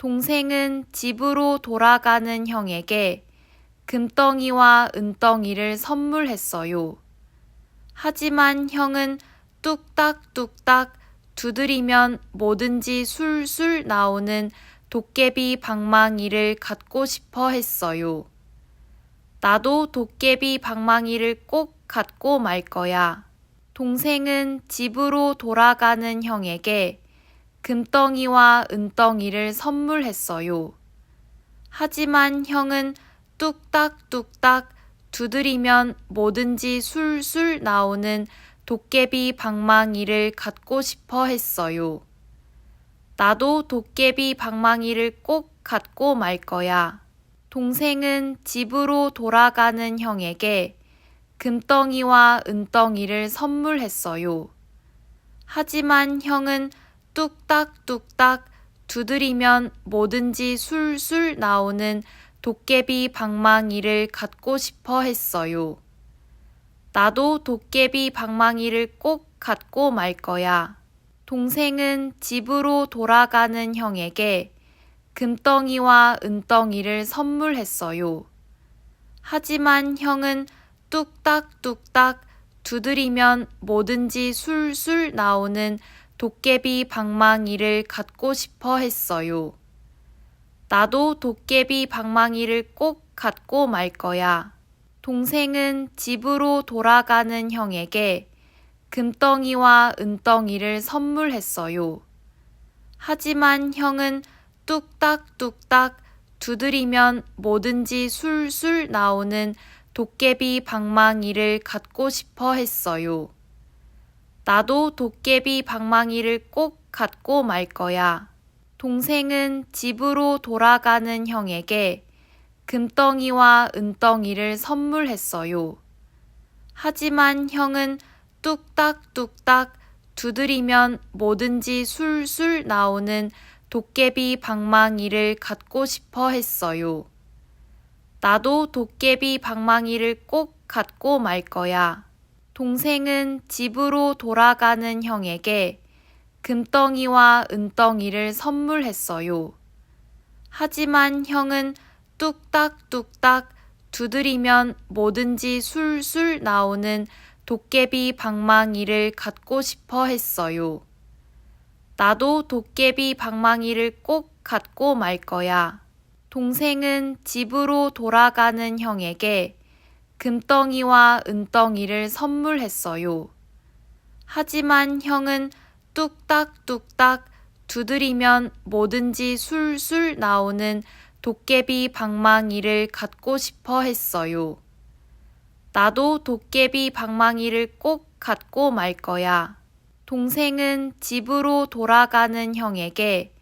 동생은 집으로 돌아가는 형에게 금덩이와 은덩이를 선물했어요. 하지만 형은 뚝딱뚝딱 두드리면 뭐든지 술술 나오는 도깨비 방망이를 갖고 싶어 했어요. 나도 도깨비 방망이를 꼭 갖고 말 거야. 동생은 집으로 돌아가는 형에게 금덩이와 은덩이를 선물했어요. 하지만 형은 뚝딱뚝딱 두드리면 뭐든지 술술 나오는 도깨비 방망이를 갖고 싶어 했어요. 나도 도깨비 방망이를 꼭 갖고 말 거야. 동생은 집으로 돌아가는 형에게 금덩이와 은덩이를 선물했어요. 하지만 형은 뚝딱뚝딱 두드리면 뭐든지 술술 나오는 도깨비 방망이를 갖고 싶어 했어요. 나도 도깨비 방망이를 꼭 갖고 말 거야. 동생은 집으로 돌아가는 형에게 금덩이와 은덩이를 선물했어요. 하지만 형은 뚝딱뚝딱 두드리면 뭐든지 술술 나오는 도깨비 방망이를 갖고 싶어 했어요. 나도 도깨비 방망이를 꼭 갖고 말 거야. 동생은 집으로 돌아가는 형에게 금덩이와 은덩이를 선물했어요. 하지만 형은 뚝딱뚝딱 두드리면 뭐든지 술술 나오는 도깨비 방망이를 갖고 싶어 했어요. 나도 도깨비 방망이를 꼭 갖고 말 거야. 동생은 집으로 돌아가는 형에게 금덩이와 은덩이를 선물했어요. 하지만 형은 뚝딱뚝딱 두드리면 뭐든지 술술 나오는 도깨비 방망이를 갖고 싶어 했어요. 나도 도깨비 방망이를 꼭 갖고 말 거야. 동생은 집으로 돌아가는 형에게 금덩이와 은덩이를 선물했어요. 하지만 형은 뚝딱뚝딱 두드리면 뭐든지 술술 나오는 도깨비 방망이를 갖고 싶어 했어요. 나도 도깨비 방망이를 꼭 갖고 말 거야. 동생은 집으로 돌아가는 형에게 금덩이와 은덩이를 선물했어요. 하지만 형은 뚝딱뚝딱 두드리면 뭐든지 술술 나오는 도깨비 방망이를 갖고 싶어 했어요. 나도 도깨비 방망이를 꼭 갖고 말 거야. 동생은 집으로 돌아가는 형에게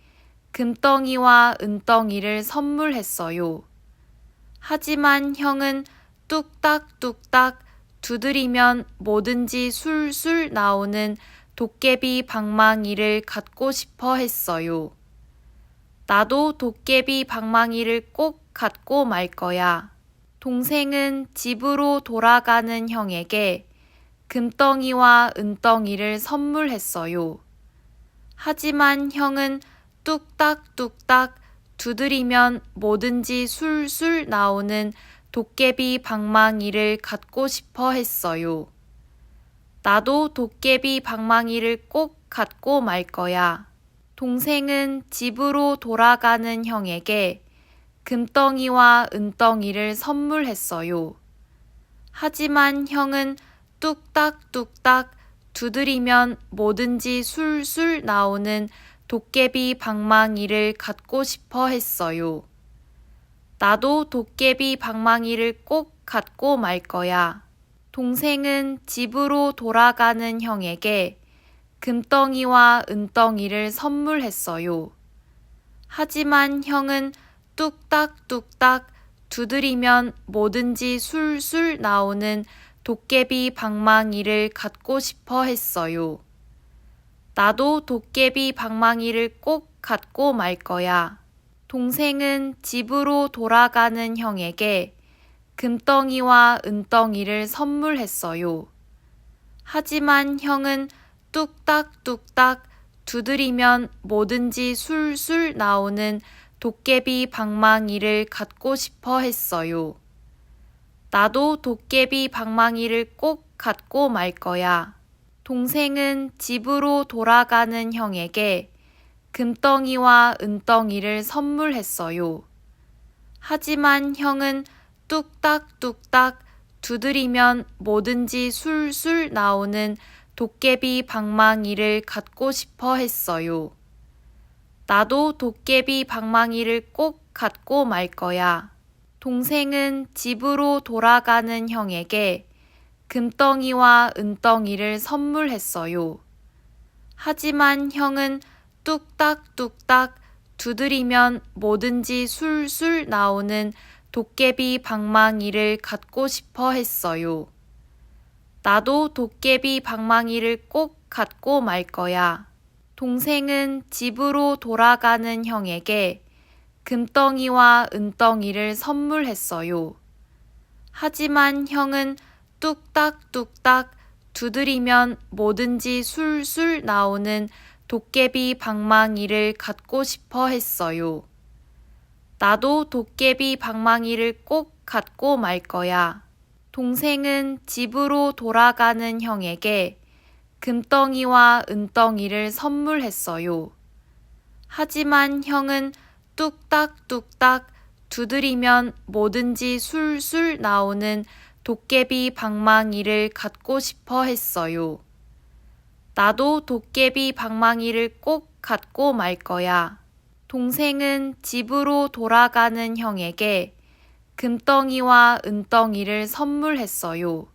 금덩이와 은덩이를 선물했어요. 하지만 형은 뚝딱뚝딱 두드리면 뭐든지 술술 나오는 도깨비 방망이를 갖고 싶어 했어요. 나도 도깨비 방망이를 꼭 갖고 말 거야. 동생은 집으로 돌아가는 형에게 금덩이와 은덩이를 선물했어요. 하지만 형은 뚝딱뚝딱 두드리면 뭐든지 술술 나오는 도깨비 방망이를 갖고 싶어 했어요. 나도 도깨비 방망이를 꼭 갖고 말 거야. 동생은 집으로 돌아가는 형에게 금덩이와 은덩이를 선물했어요. 하지만 형은 뚝딱뚝딱 두드리면 뭐든지 술술 나오는 도깨비 방망이를 갖고 싶어 했어요. 나도 도깨비 방망이를 꼭 갖고 말 거야. 동생은 집으로 돌아가는 형에게 금덩이와 은덩이를 선물했어요. 하지만 형은 뚝딱뚝딱 두드리면 뭐든지 술술 나오는 도깨비 방망이를 갖고 싶어 했어요. 나도 도깨비 방망이를 꼭 갖고 말 거야. 동생은 집으로 돌아가는 형에게 금덩이와 은덩이를 선물했어요. 하지만 형은 뚝딱뚝딱 두드리면 뭐든지 술술 나오는 도깨비 방망이를 갖고 싶어 했어요. 나도 도깨비 방망이를 꼭 갖고 말 거야. 동생은 집으로 돌아가는 형에게 금덩이와 은덩이를 선물했어요. 하지만 형은 뚝딱뚝딱 두드리면 뭐든지 술술 나오는 도깨비 방망이를 갖고 싶어 했어요. 나도 도깨비 방망이를 꼭 갖고 말 거야. 동생은 집으로 돌아가는 형에게 금덩이와 은덩이를 선물했어요. 하지만 형은 뚝딱뚝딱 두드리면 뭐든지 술술 나오는 도깨비 방망이를 갖고 싶어 했어요. 나도 도깨비 방망이를 꼭 갖고 말 거야. 동생은 집으로 돌아가는 형에게 금덩이와 은덩이를 선물했어요. 하지만 형은 뚝딱뚝딱 두드리면 뭐든지 술술 나오는 도깨비 방망이를 갖고 싶어 했어요. 나도 도깨비 방망이를 꼭 갖고 말 거야. 동생은 집으로 돌아가는 형에게 금덩이와 은덩이를 선물했어요. 하지만 형은 뚝딱뚝딱 두드리면 뭐든지 술술 나오는 도깨비 방망이를 갖고 싶어 했어요. 나도 도깨비 방망이를 꼭 갖고 말 거야. 동생은 집으로 돌아가는 형에게 금덩이와 은덩이를 선물했어요.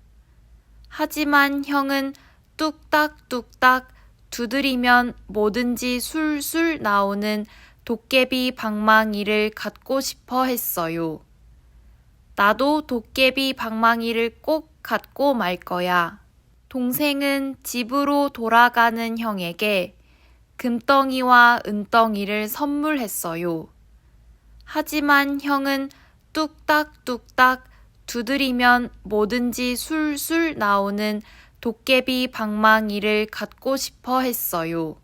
하지만 형은 뚝딱뚝딱 두드리면 뭐든지 술술 나오는 도깨비 방망이를 갖고 싶어 했어요. 나도 도깨비 방망이를 꼭 갖고 말 거야. 동생은 집으로 돌아가는 형에게 금덩이와 은덩이를 선물했어요. 하지만 형은 뚝딱뚝딱 두드리면 뭐든지 술술 나오는 도깨비 방망이를 갖고 싶어 했어요.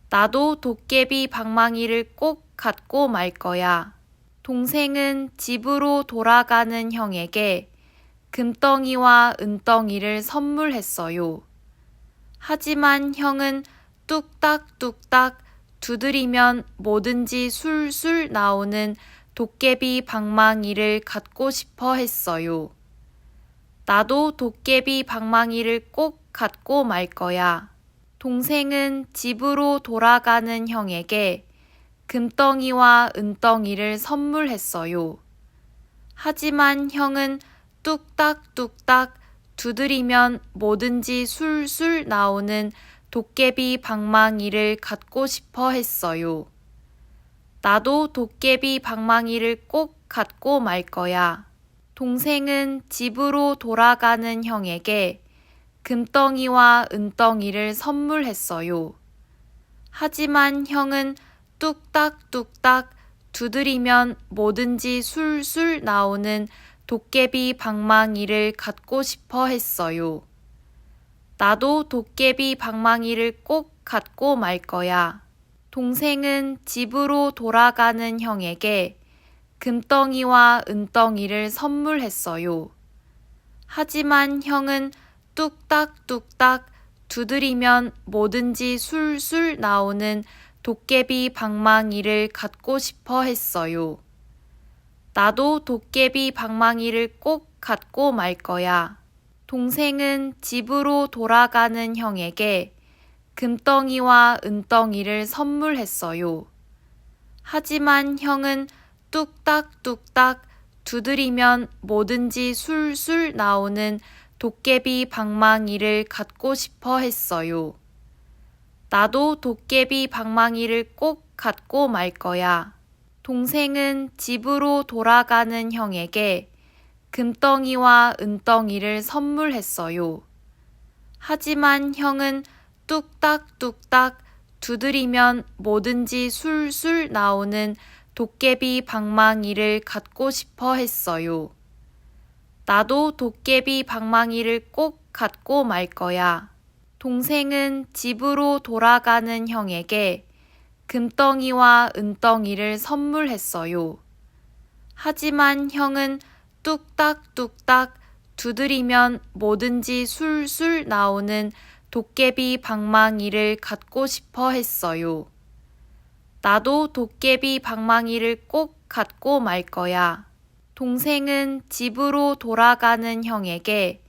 나도 도깨비 방망이를 꼭 갖고 말 거야. 동생은 집으로 돌아가는 형에게 금덩이와 은덩이를 선물했어요. 하지만 형은 뚝딱뚝딱 두드리면 뭐든지 술술 나오는 도깨비 방망이를 갖고 싶어 했어요. 나도 도깨비 방망이를 꼭 갖고 말 거야. 동생은 집으로 돌아가는 형에게 금덩이와 은덩이를 선물했어요. 하지만 형은 뚝딱뚝딱 두드리면 뭐든지 술술 나오는 도깨비 방망이를 갖고 싶어 했어요. 나도 도깨비 방망이를 꼭 갖고 말 거야. 동생은 집으로 돌아가는 형에게 금덩이와 은덩이를 선물했어요. 하지만 형은 뚝딱뚝딱 두드리면 뭐든지 술술 나오는 도깨비 방망이를 갖고 싶어 했어요. 나도 도깨비 방망이를 꼭 갖고 말 거야. 동생은 집으로 돌아가는 형에게 금덩이와 은덩이를 선물했어요. 하지만 형은 뚝딱뚝딱 두드리면 뭐든지 술술 나오는 도깨비 방망이를 갖고 싶어 했어요. 나도 도깨비 방망이를 꼭 갖고 말 거야. 동생은 집으로 돌아가는 형에게 금덩이와 은덩이를 선물했어요. 하지만 형은 뚝딱뚝딱 두드리면 뭐든지 술술 나오는 도깨비 방망이를 갖고 싶어 했어요. 나도 도깨비 방망이를 꼭 갖고 말 거야. 동생은 집으로 돌아가는 형에게 금덩이와 은덩이를 선물했어요. 하지만 형은 뚝딱뚝딱 두드리면 뭐든지 술술 나오는 도깨비 방망이를 갖고 싶어 했어요. 나도 도깨비 방망이를 꼭 갖고 말 거야. 동생은 집으로 돌아가는 형에게 금덩이와 은덩이를 선물했어요. 하지만 형은 뚝딱뚝딱 두드리면 뭐든지 술술 나오는 도깨비 방망이를 갖고 싶어 했어요. 나도 도깨비 방망이를 꼭 갖고 말 거야. 동생은 집으로 돌아가는 형에게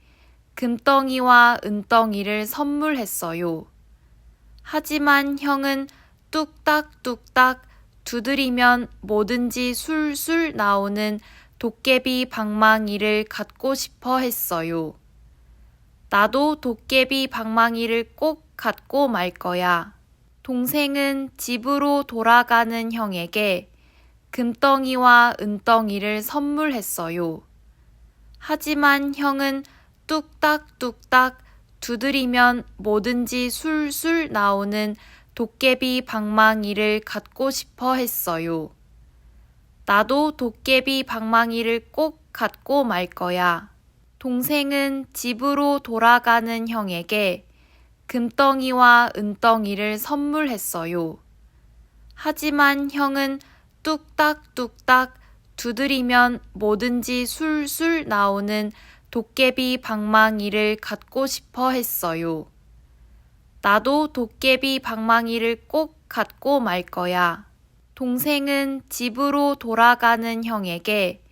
금덩이와 은덩이를 선물했어요. 하지만 형은 뚝딱뚝딱 두드리면 뭐든지 술술 나오는 도깨비 방망이를 갖고 싶어 했어요. 나도 도깨비 방망이를 꼭 갖고 말 거야. 동생은 집으로 돌아가는 형에게 금덩이와 은덩이를 선물했어요. 하지만 형은 뚝딱뚝딱 두드리면 뭐든지 술술 나오는 도깨비 방망이를 갖고 싶어 했어요. 나도 도깨비 방망이를 꼭 갖고 말 거야. 동생은 집으로 돌아가는 형에게 금덩이와 은덩이를 선물했어요. 하지만 형은 뚝딱뚝딱 두드리면 뭐든지 술술 나오는 도깨비 방망이를 갖고 싶어 했어요. 나도 도깨비 방망이를 꼭 갖고 말 거야. 동생은 집으로 돌아가는 형에게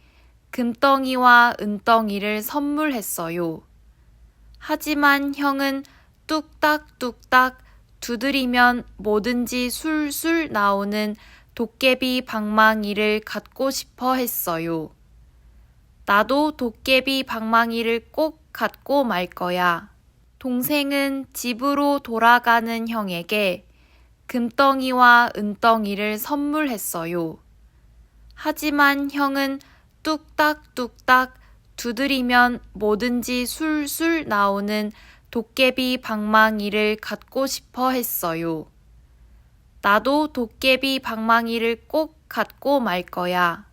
금덩이와 은덩이를 선물했어요. 하지만 형은 뚝딱뚝딱 두드리면 뭐든지 술술 나오는 도깨비 방망이를 갖고 싶어 했어요. 나도 도깨비 방망이를 꼭 갖고 말 거야. 동생은 집으로 돌아가는 형에게 금덩이와 은덩이를 선물했어요. 하지만 형은 뚝딱뚝딱 두드리면 뭐든지 술술 나오는 도깨비 방망이를 갖고 싶어 했어요. 나도 도깨비 방망이를 꼭 갖고 말 거야.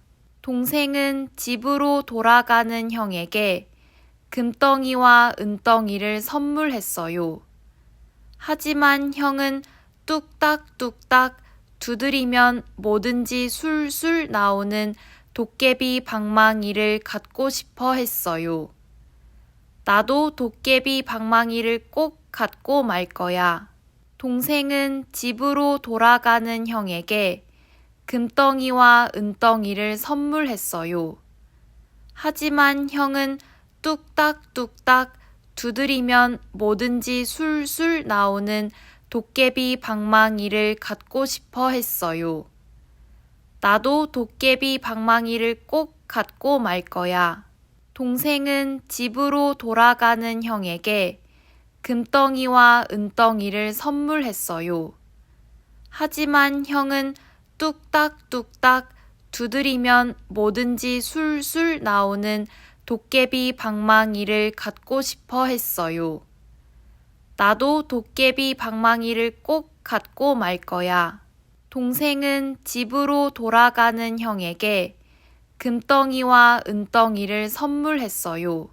동생은 집으로 돌아가는 형에게 금덩이와 은덩이를 선물했어요. 하지만 형은 뚝딱뚝딱 두드리면 뭐든지 술술 나오는 도깨비 방망이를 갖고 싶어 했어요. 나도 도깨비 방망이를 꼭 갖고 말 거야. 동생은 집으로 돌아가는 형에게 금덩이와 은덩이를 선물했어요. 하지만 형은 뚝딱뚝딱 두드리면 뭐든지 술술 나오는 도깨비 방망이를 갖고 싶어 했어요. 나도 도깨비 방망이를 꼭 갖고 말 거야. 동생은 집으로 돌아가는 형에게 금덩이와 은덩이를 선물했어요. 하지만 형은 뚝딱뚝딱 두드리면 뭐든지 술술 나오는 도깨비 방망이를 갖고 싶어 했어요. 나도 도깨비 방망이를 꼭 갖고 말 거야. 동생은 집으로 돌아가는 형에게 금덩이와 은덩이를 선물했어요.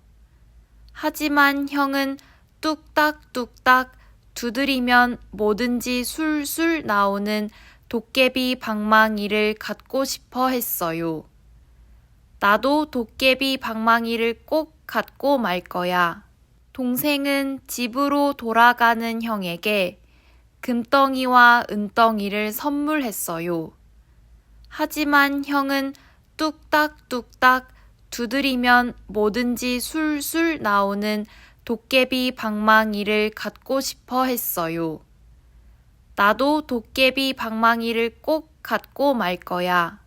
하지만 형은 뚝딱뚝딱 두드리면 뭐든지 술술 나오는 도깨비 방망이를 갖고 싶어 했어요. 나도 도깨비 방망이를 꼭 갖고 말 거야. 동생은 집으로 돌아가는 형에게 금덩이와 은덩이를 선물했어요. 하지만 형은 뚝딱뚝딱 두드리면 뭐든지 술술 나오는 도깨비 방망이를 갖고 싶어 했어요. 나도 도깨비 방망이를 꼭 갖고 말 거야.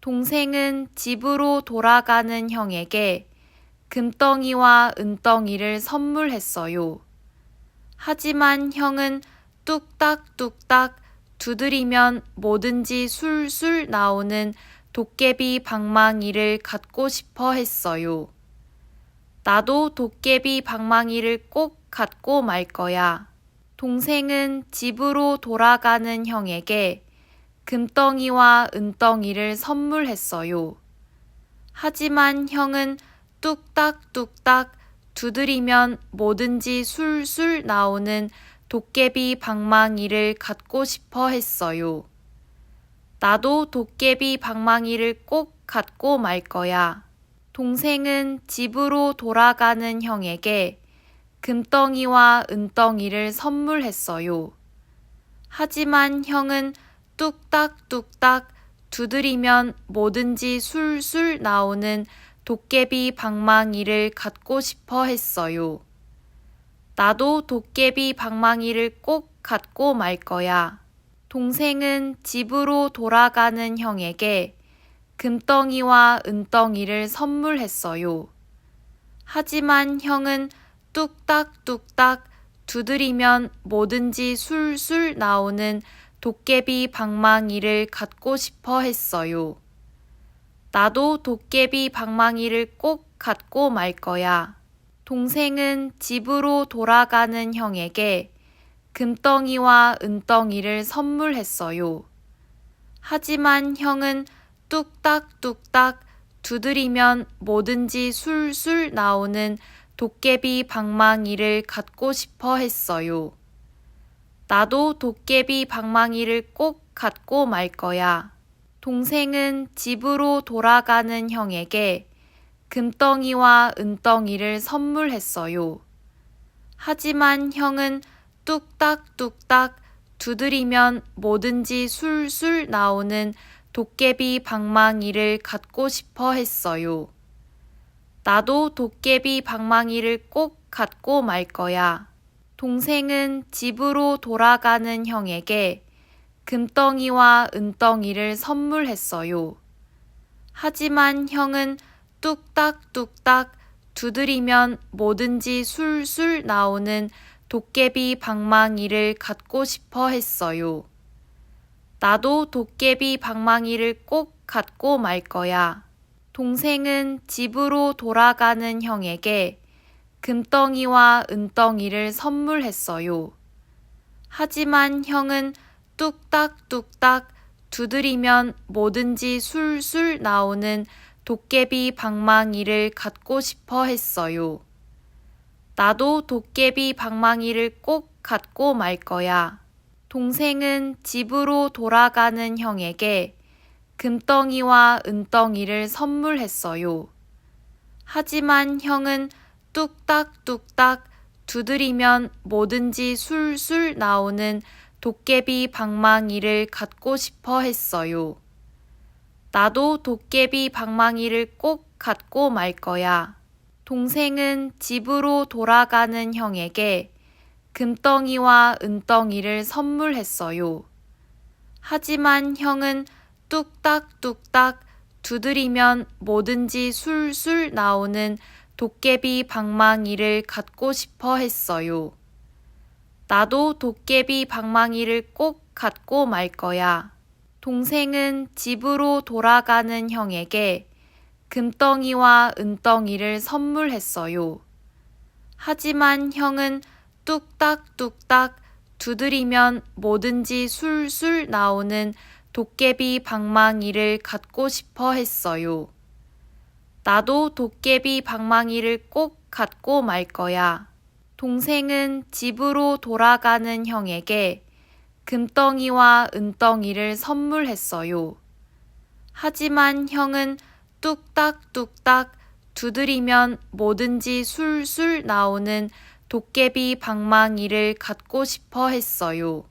동생은 집으로 돌아가는 형에게 금덩이와 은덩이를 선물했어요. 하지만 형은 뚝딱뚝딱 두드리면 뭐든지 술술 나오는 도깨비 방망이를 갖고 싶어 했어요. 나도 도깨비 방망이를 꼭 갖고 말 거야. 동생은 집으로 돌아가는 형에게 금덩이와 은덩이를 선물했어요. 하지만 형은 뚝딱뚝딱 두드리면 뭐든지 술술 나오는 도깨비 방망이를 갖고 싶어 했어요. 나도 도깨비 방망이를 꼭 갖고 말 거야. 동생은 집으로 돌아가는 형에게 금덩이와 은덩이를 선물했어요. 하지만 형은 뚝딱뚝딱 두드리면 뭐든지 술술 나오는 도깨비 방망이를 갖고 싶어 했어요. 나도 도깨비 방망이를 꼭 갖고 말 거야. 동생은 집으로 돌아가는 형에게 금덩이와 은덩이를 선물했어요. 하지만 형은 뚝딱뚝딱 두드리면 뭐든지 술술 나오는 도깨비 방망이를 갖고 싶어 했어요. 나도 도깨비 방망이를 꼭 갖고 말 거야. 동생은 집으로 돌아가는 형에게 금덩이와 은덩이를 선물했어요. 하지만 형은 뚝딱뚝딱 두드리면 뭐든지 술술 나오는 도깨비 방망이를 갖고 싶어 했어요. 나도 도깨비 방망이를 꼭 갖고 말 거야. 동생은 집으로 돌아가는 형에게 금덩이와 은덩이를 선물했어요. 하지만 형은 뚝딱뚝딱 두드리면 뭐든지 술술 나오는 도깨비 방망이를 갖고 싶어 했어요. 나도 도깨비 방망이를 꼭 갖고 말 거야. 동생은 집으로 돌아가는 형에게 금덩이와 은덩이를 선물했어요. 하지만 형은 뚝딱뚝딱 두드리면 뭐든지 술술 나오는 도깨비 방망이를 갖고 싶어 했어요. 나도 도깨비 방망이를 꼭 갖고 말 거야. 동생은 집으로 돌아가는 형에게 금덩이와 은덩이를 선물했어요. 하지만 형은 뚝딱뚝딱 두드리면 뭐든지 술술 나오는 도깨비 방망이를 갖고 싶어 했어요. 나도 도깨비 방망이를 꼭 갖고 말 거야. 동생은 집으로 돌아가는 형에게 금덩이와 은덩이를 선물했어요. 하지만 형은 뚝딱뚝딱 두드리면 뭐든지 술술 나오는 도깨비 방망이를 갖고 싶어 했어요. 나도 도깨비 방망이를 꼭 갖고 말 거야. 동생은 집으로 돌아가는 형에게 금덩이와 은덩이를 선물했어요. 하지만 형은 뚝딱뚝딱 두드리면 뭐든지 술술 나오는 도깨비 방망이를 갖고 싶어 했어요. 나도 도깨비 방망이를 꼭 갖고 말 거야. 동생은 집으로 돌아가는 형에게 금덩이와 은덩이를 선물했어요. 하지만 형은 뚝딱뚝딱 두드리면 뭐든지 술술 나오는 도깨비 방망이를 갖고 싶어 했어요. 나도 도깨비 방망이를 꼭 갖고 말 거야. 동생은 집으로 돌아가는 형에게 금덩이와 은덩이를 선물했어요. 하지만 형은 뚝딱뚝딱 두드리면 뭐든지 술술 나오는 도깨비 방망이를 갖고 싶어 했어요.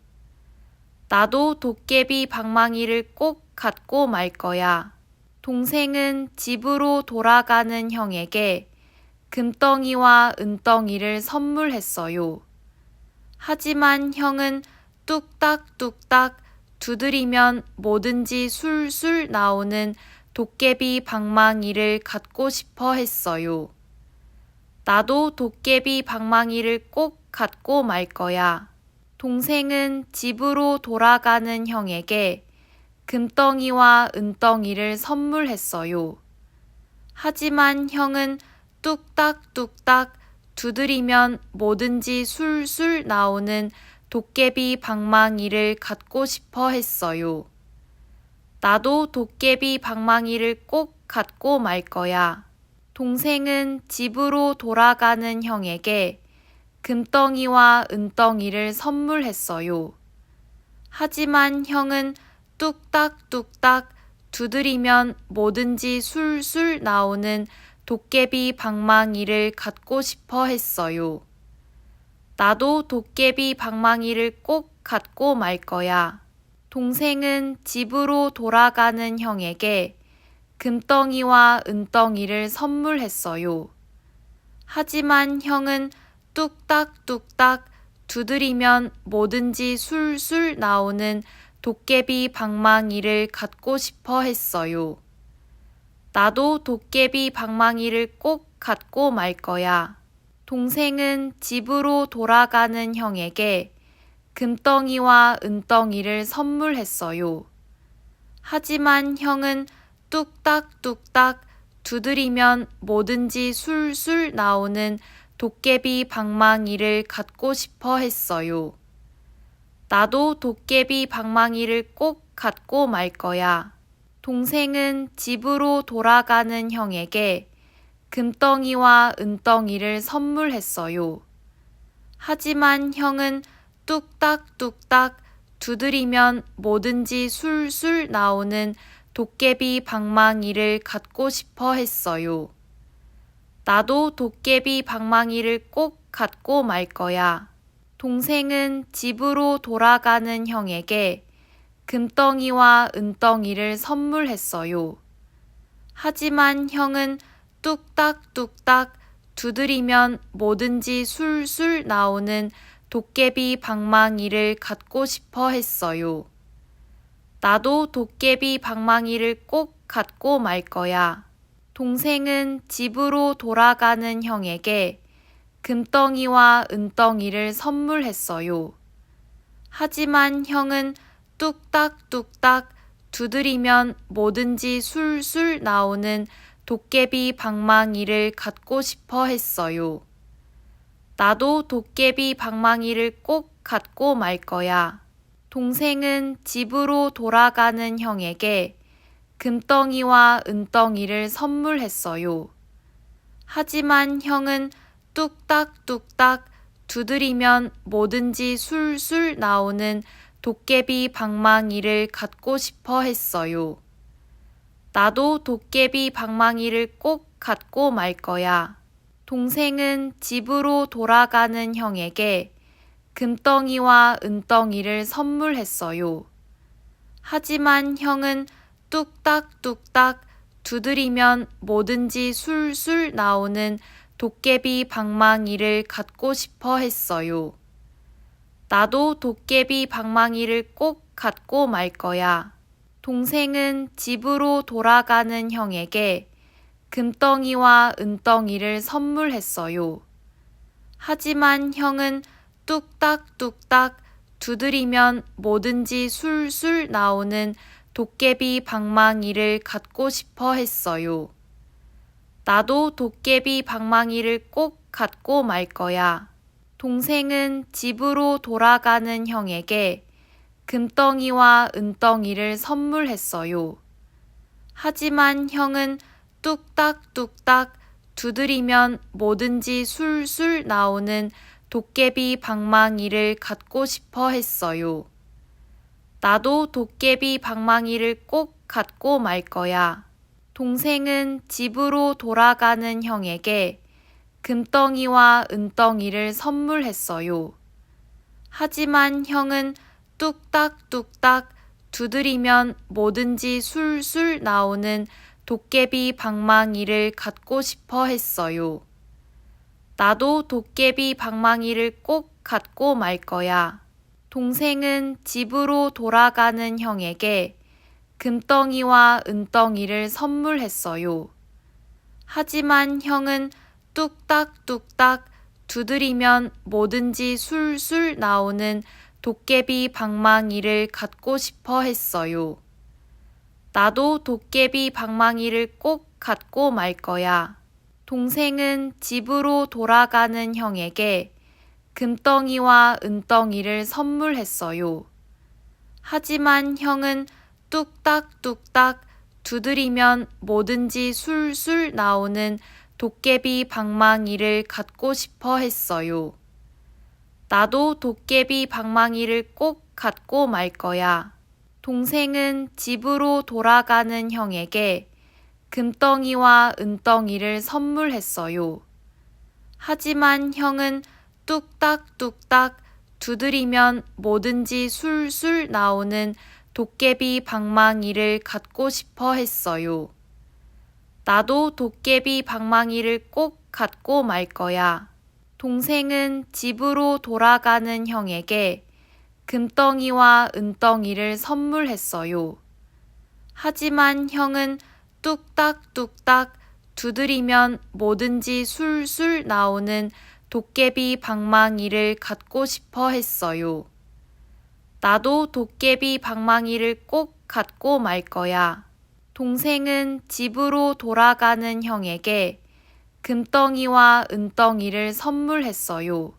나도 도깨비 방망이를 꼭 갖고 말 거야. 동생은 집으로 돌아가는 형에게 금덩이와 은덩이를 선물했어요. 하지만 형은 뚝딱뚝딱 두드리면 뭐든지 술술 나오는 도깨비 방망이를 갖고 싶어 했어요. 나도 도깨비 방망이를 꼭 갖고 말 거야. 동생은 집으로 돌아가는 형에게 금덩이와 은덩이를 선물했어요. 하지만 형은 뚝딱뚝딱 두드리면 뭐든지 술술 나오는 도깨비 방망이를 갖고 싶어 했어요. 나도 도깨비 방망이를 꼭 갖고 말 거야. 동생은 집으로 돌아가는 형에게 금덩이와 은덩이를 선물했어요. 하지만 형은 뚝딱뚝딱 두드리면 뭐든지 술술 나오는 도깨비 방망이를 갖고 싶어 했어요. 나도 도깨비 방망이를 꼭 갖고 말 거야. 동생은 집으로 돌아가는 형에게 금덩이와 은덩이를 선물했어요. 하지만 형은 뚝딱뚝딱 두드리면 뭐든지 술술 나오는 도깨비 방망이를 갖고 싶어 했어요. 나도 도깨비 방망이를 꼭 갖고 말 거야. 동생은 집으로 돌아가는 형에게 금덩이와 은덩이를 선물했어요. 하지만 형은 뚝딱뚝딱 두드리면 뭐든지 술술 나오는 도깨비 방망이를 갖고 싶어 했어요. 나도 도깨비 방망이를 꼭 갖고 말 거야. 동생은 집으로 돌아가는 형에게 금덩이와 은덩이를 선물했어요. 하지만 형은 뚝딱뚝딱 두드리면 뭐든지 술술 나오는 도깨비 방망이를 갖고 싶어 했어요. 나도 도깨비 방망이를 꼭 갖고 말 거야. 동생은 집으로 돌아가는 형에게 금덩이와 은덩이를 선물했어요. 하지만 형은 뚝딱뚝딱 두드리면 뭐든지 술술 나오는 도깨비 방망이를 갖고 싶어 했어요. 나도 도깨비 방망이를 꼭 갖고 말 거야. 동생은 집으로 돌아가는 형에게 금덩이와 은덩이를 선물했어요. 하지만 형은 뚝딱뚝딱 두드리면 뭐든지 술술 나오는 도깨비 방망이를 갖고 싶어 했어요. 나도 도깨비 방망이를 꼭 갖고 말 거야. 동생은 집으로 돌아가는 형에게 금덩이와 은덩이를 선물했어요. 하지만 형은 뚝딱뚝딱 두드리면 뭐든지 술술 나오는 도깨비 방망이를 갖고 싶어 했어요. 나도 도깨비 방망이를 꼭 갖고 말 거야. 동생은 집으로 돌아가는 형에게 금덩이와 은덩이를 선물했어요. 하지만 형은 뚝딱뚝딱 두드리면 뭐든지 술술 나오는 도깨비 방망이를 갖고 싶어 했어요. 나도 도깨비 방망이를 꼭 갖고 말 거야. 동생은 집으로 돌아가는 형에게 금덩이와 은덩이를 선물했어요. 하지만 형은 뚝딱뚝딱 두드리면 뭐든지 술술 나오는 도깨비 방망이를 갖고 싶어 했어요. 나도 도깨비 방망이를 꼭 갖고 말 거야. 동생은 집으로 돌아가는 형에게 금덩이와 은덩이를 선물했어요. 하지만 형은 뚝딱뚝딱 두드리면 뭐든지 술술 나오는 도깨비 방망이를 갖고 싶어 했어요. 나도 도깨비 방망이를 꼭 갖고 말 거야. 동생은 집으로 돌아가는 형에게 금덩이와 은덩이를 선물했어요. 하지만 형은 뚝딱뚝딱 두드리면 뭐든지 술술 나오는 도깨비 방망이를 갖고 싶어 했어요. 나도 도깨비 방망이를 꼭 갖고 말 거야. 동생은 집으로 돌아가는 형에게 금덩이와 은덩이를 선물했어요. 하지만 형은 뚝딱뚝딱 두드리면 뭐든지 술술 나오는 도깨비 방망이를 갖고 싶어 했어요. 나도 도깨비 방망이를 꼭 갖고 말 거야. 동생은 집으로 돌아가는 형에게 금덩이와 은덩이를 선물했어요. 하지만 형은 뚝딱뚝딱 두드리면 뭐든지 술술 나오는 도깨비 방망이를 갖고 싶어 했어요. 나도 도깨비 방망이를 꼭 갖고 말 거야. 동생은 집으로 돌아가는 형에게 금덩이와 은덩이를 선물했어요. 하지만 형은 뚝딱뚝딱 두드리면 뭐든지 술술 나오는 도깨비 방망이를 갖고 싶어 했어요. 나도 도깨비 방망이를 꼭 갖고 말 거야. 동생은 집으로 돌아가는 형에게 금덩이와 은덩이를 선물했어요. 하지만 형은 뚝딱뚝딱 두드리면 뭐든지 술술 나오는 도깨비 방망이를 갖고 싶어 했어요. 나도 도깨비 방망이를 꼭 갖고 말 거야. 동생은 집으로 돌아가는 형에게 금덩이와 은덩이를 선물했어요.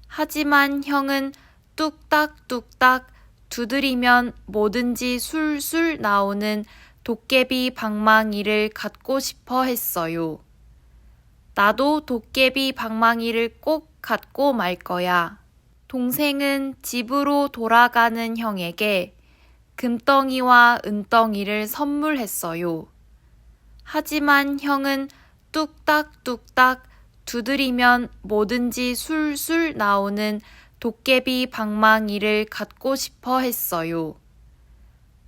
하지만 형은 뚝딱뚝딱 두드리면 뭐든지 술술 나오는 도깨비 방망이를 갖고 싶어 했어요. 나도 도깨비 방망이를 꼭 갖고 말 거야. 동생은 집으로 돌아가는 형에게 금덩이와 은덩이를 선물했어요. 하지만 형은 뚝딱뚝딱 두드리면 뭐든지 술술 나오는 도깨비 방망이를 갖고 싶어 했어요.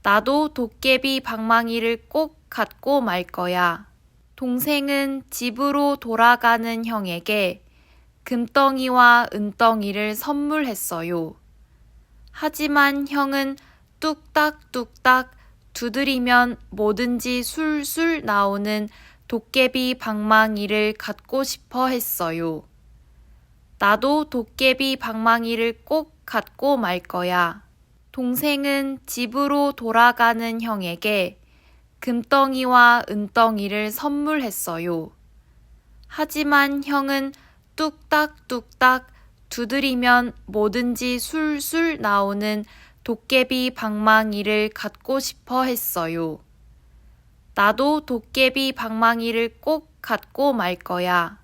나도 도깨비 방망이를 꼭 갖고 말 거야. 동생은 집으로 돌아가는 형에게 금덩이와 은덩이를 선물했어요. 하지만 형은 뚝딱뚝딱 두드리면 뭐든지 술술 나오는 도깨비 방망이를 갖고 싶어 했어요. 나도 도깨비 방망이를 꼭 갖고 말 거야. 동생은 집으로 돌아가는 형에게 금덩이와 은덩이를 선물했어요. 하지만 형은 뚝딱뚝딱 두드리면 뭐든지 술술 나오는 도깨비 방망이를 갖고 싶어 했어요. 나도 도깨비 방망이를 꼭 갖고 말 거야.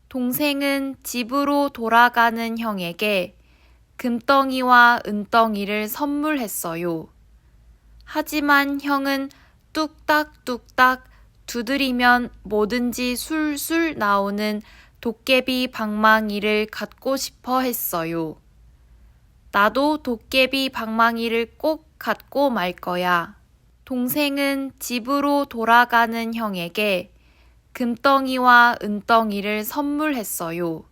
동생은 집으로 돌아가는 형에게 금덩이와 은덩이를 선물했어요. 하지만 형은 뚝딱뚝딱 두드리면 뭐든지 술술 나오는 도깨비 방망이를 갖고 싶어 했어요. 나도 도깨비 방망이를 꼭 갖고 말 거야. 동생은 집으로 돌아가는 형에게 금덩이와 은덩이를 선물했어요.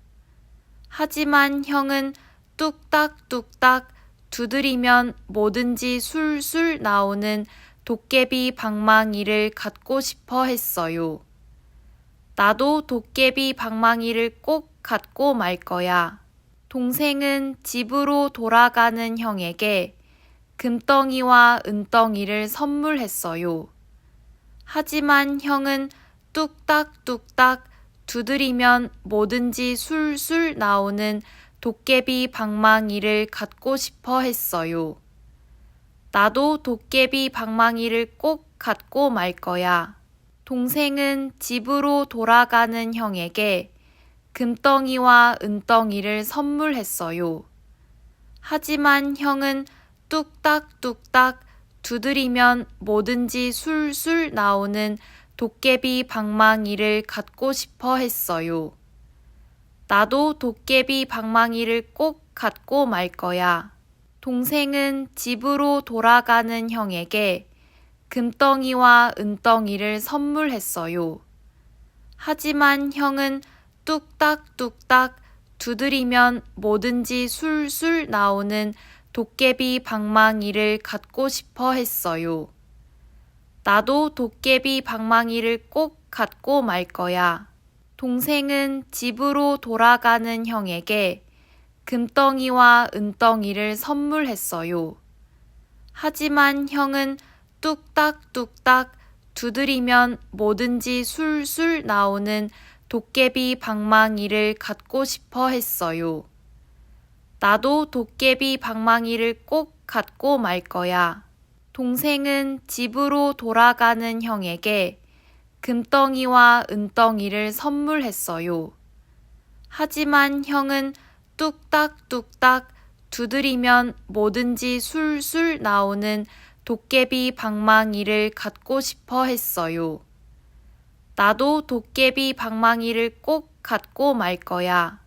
하지만 형은 뚝딱뚝딱 두드리면 뭐든지 술술 나오는 도깨비 방망이를 갖고 싶어 했어요. 나도 도깨비 방망이를 꼭 갖고 말 거야. 동생은 집으로 돌아가는 형에게 금덩이와 은덩이를 선물했어요. 하지만 형은 뚝딱뚝딱 두드리면 뭐든지 술술 나오는 도깨비 방망이를 갖고 싶어 했어요. 나도 도깨비 방망이를 꼭 갖고 말 거야. 동생은 집으로 돌아가는 형에게 금덩이와 은덩이를 선물했어요. 하지만 형은 뚝딱뚝딱 두드리면 뭐든지 술술 나오는 도깨비 방망이를 갖고 싶어 했어요. 나도 도깨비 방망이를 꼭 갖고 말 거야. 동생은 집으로 돌아가는 형에게 금덩이와 은덩이를 선물했어요. 하지만 형은 뚝딱뚝딱 두드리면 뭐든지 술술 나오는 도깨비 방망이를 갖고 싶어 했어요. 나도 도깨비 방망이를 꼭 갖고 말 거야. 동생은 집으로 돌아가는 형에게 금덩이와 은덩이를 선물했어요. 하지만 형은 뚝딱뚝딱 두드리면 뭐든지 술술 나오는 도깨비 방망이를 갖고 싶어 했어요. 나도 도깨비 방망이를 꼭 갖고 말 거야. 동생은 집으로 돌아가는 형에게 금덩이와 은덩이를 선물했어요. 하지만 형은 뚝딱뚝딱 두드리면 뭐든지 술술 나오는 도깨비 방망이를 갖고 싶어 했어요. 나도 도깨비 방망이를 꼭 갖고 말 거야.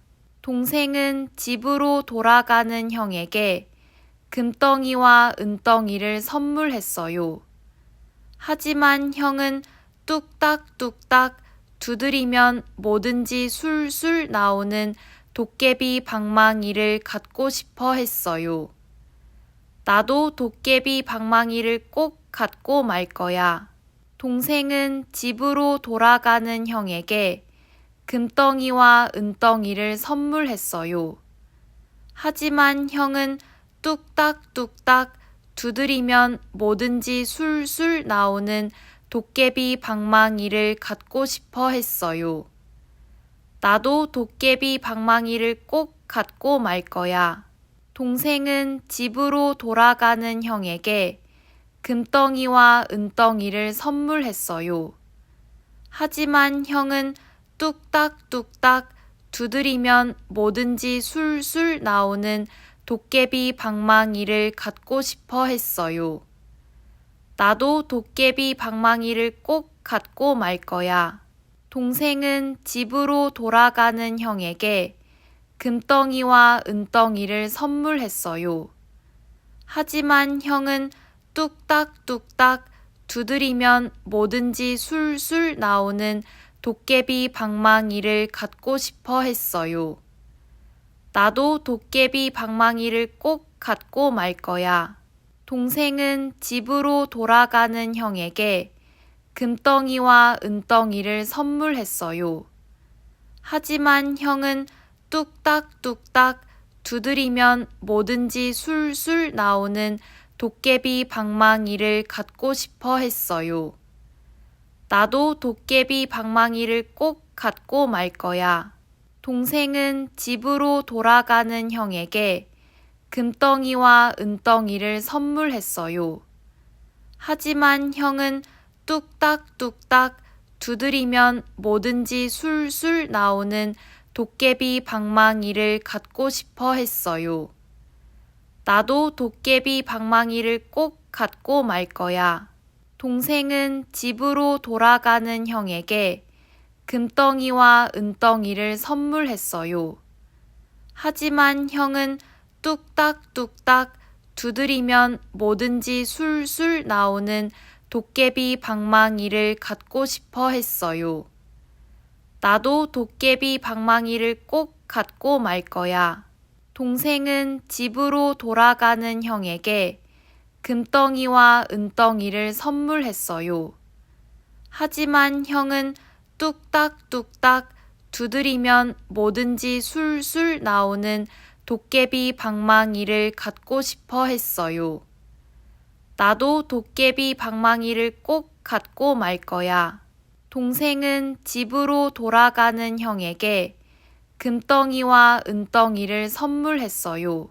동생은 집으로 돌아가는 형에게 금덩이와 은덩이를 선물했어요. 하지만 형은 뚝딱뚝딱 두드리면 뭐든지 술술 나오는 도깨비 방망이를 갖고 싶어 했어요. 나도 도깨비 방망이를 꼭 갖고 말 거야. 동생은 집으로 돌아가는 형에게 금덩이와 은덩이를 선물했어요. 하지만 형은 뚝딱뚝딱 두드리면 뭐든지 술술 나오는 도깨비 방망이를 갖고 싶어 했어요. 나도 도깨비 방망이를 꼭 갖고 말 거야. 동생은 집으로 돌아가는 형에게 금덩이와 은덩이를 선물했어요. 하지만 형은 뚝딱뚝딱 두드리면 뭐든지 술술 나오는 도깨비 방망이를 갖고 싶어 했어요. 나도 도깨비 방망이를 꼭 갖고 말 거야. 동생은 집으로 돌아가는 형에게 금덩이와 은덩이를 선물했어요. 하지만 형은 뚝딱뚝딱 두드리면 뭐든지 술술 나오는 도깨비 방망이를 갖고 싶어 했어요. 나도 도깨비 방망이를 꼭 갖고 말 거야. 동생은 집으로 돌아가는 형에게 금덩이와 은덩이를 선물했어요. 하지만 형은 뚝딱뚝딱 두드리면 뭐든지 술술 나오는 도깨비 방망이를 갖고 싶어 했어요. 나도 도깨비 방망이를 꼭 갖고 말 거야. 동생은 집으로 돌아가는 형에게 금덩이와 은덩이를 선물했어요. 하지만 형은 뚝딱뚝딱 두드리면 뭐든지 술술 나오는 도깨비 방망이를 갖고 싶어 했어요. 나도 도깨비 방망이를 꼭 갖고 말 거야. 동생은 집으로 돌아가는 형에게 금덩이와 은덩이를 선물했어요. 하지만 형은 뚝딱뚝딱 두드리면 뭐든지 술술 나오는 도깨비 방망이를 갖고 싶어 했어요. 나도 도깨비 방망이를 꼭 갖고 말 거야. 동생은 집으로 돌아가는 형에게 금덩이와 은덩이를 선물했어요. 하지만 형은 뚝딱뚝딱 두드리면 뭐든지 술술 나오는 도깨비 방망이를 갖고 싶어 했어요. 나도 도깨비 방망이를 꼭 갖고 말 거야. 동생은 집으로 돌아가는 형에게 금덩이와 은덩이를 선물했어요.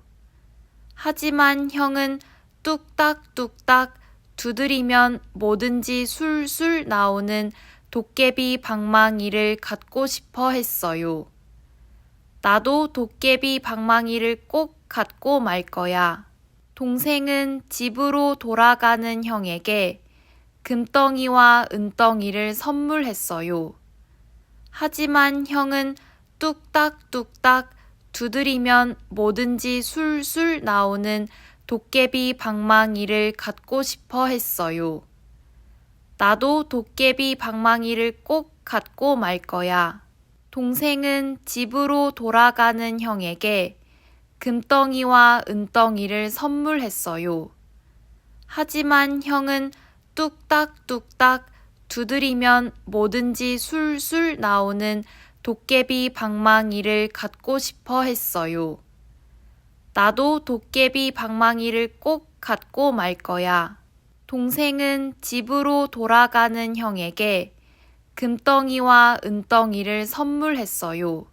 하지만 형은 뚝딱뚝딱 두드리면 뭐든지 술술 나오는 도깨비 방망이를 갖고 싶어 했어요. 나도 도깨비 방망이를 꼭 갖고 말 거야. 동생은 집으로 돌아가는 형에게 금덩이와 은덩이를 선물했어요. 하지만 형은 뚝딱뚝딱 두드리면 뭐든지 술술 나오는 도깨비 방망이를 갖고 싶어 했어요. 나도 도깨비 방망이를 꼭 갖고 말 거야. 동생은 집으로 돌아가는 형에게 금덩이와 은덩이를 선물했어요. 하지만 형은 뚝딱뚝딱 두드리면 뭐든지 술술 나오는 도깨비 방망이를 갖고 싶어 했어요. 나도 도깨비 방망이를 꼭 갖고 말 거야. 동생은 집으로 돌아가는 형에게 금덩이와 은덩이를 선물했어요.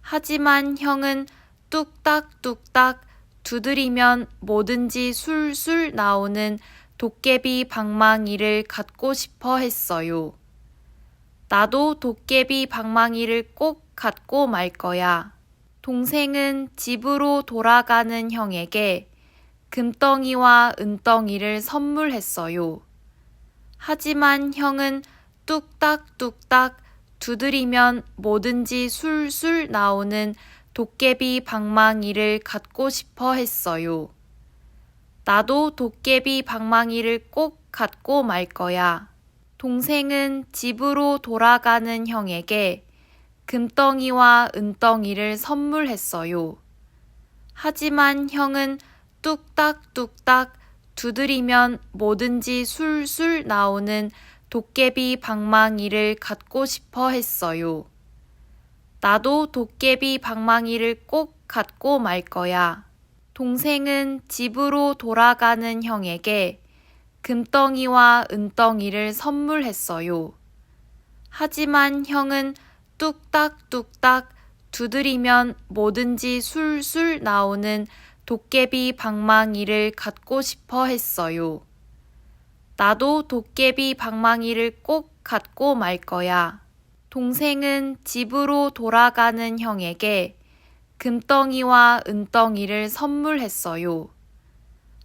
하지만 형은 뚝딱뚝딱 두드리면 뭐든지 술술 나오는 도깨비 방망이를 갖고 싶어 했어요. 나도 도깨비 방망이를 꼭 갖고 말 거야. 동생은 집으로 돌아가는 형에게 금덩이와 은덩이를 선물했어요. 하지만 형은 뚝딱뚝딱 두드리면 뭐든지 술술 나오는 도깨비 방망이를 갖고 싶어 했어요. 나도 도깨비 방망이를 꼭 갖고 말 거야. 동생은 집으로 돌아가는 형에게 금덩이와 은덩이를 선물했어요. 하지만 형은 뚝딱뚝딱 두드리면 뭐든지 술술 나오는 도깨비 방망이를 갖고 싶어 했어요. 나도 도깨비 방망이를 꼭 갖고 말 거야. 동생은 집으로 돌아가는 형에게 금덩이와 은덩이를 선물했어요. 하지만 형은 뚝딱뚝딱 두드리면 뭐든지 술술 나오는 도깨비 방망이를 갖고 싶어 했어요. 나도 도깨비 방망이를 꼭 갖고 말 거야. 동생은 집으로 돌아가는 형에게 금덩이와 은덩이를 선물했어요.